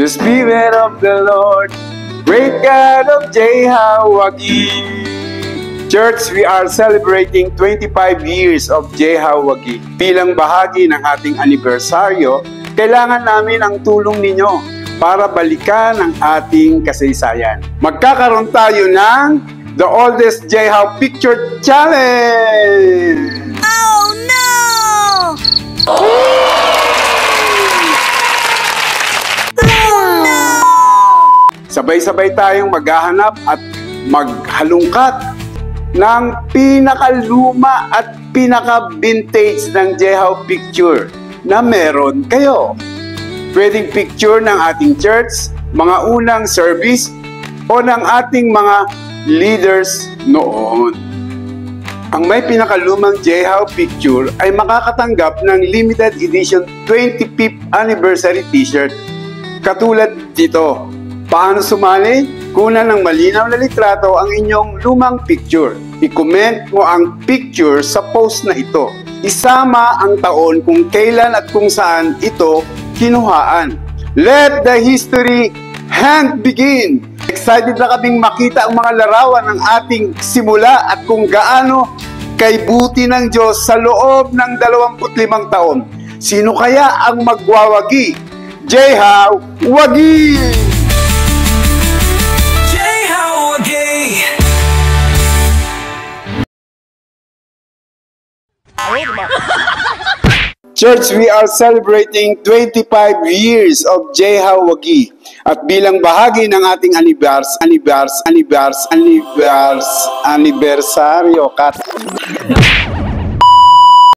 the Spirit of the Lord, great God of Jehawagi. Church, we are celebrating 25 years of Jehawagi. Bilang bahagi ng ating anibersaryo, kailangan namin ang tulong ninyo para balikan ang ating kasaysayan. Magkakaroon tayo ng The Oldest Jehaw Picture Challenge! Oh no! Sabay-sabay tayong maghahanap at maghalungkat ng pinakaluma at pinaka-vintage ng Jehaw picture na meron kayo. Pwedeng picture ng ating church, mga unang service, o ng ating mga leaders noon. Ang may pinakalumang Jehaw picture ay makakatanggap ng limited edition 25th anniversary t-shirt. Katulad dito. Paano sumali? Kunan ng malinaw na litrato ang inyong lumang picture. I-comment mo ang picture sa post na ito. Isama ang taon kung kailan at kung saan ito kinuhaan. Let the history hand begin! Excited na kaming makita ang mga larawan ng ating simula at kung gaano kay buti ng Diyos sa loob ng 25 taon. Sino kaya ang magwawagi? Jehawagi! Church, we are celebrating 25 years of Jehawagi. At bilang bahagi ng ating anibersaryo,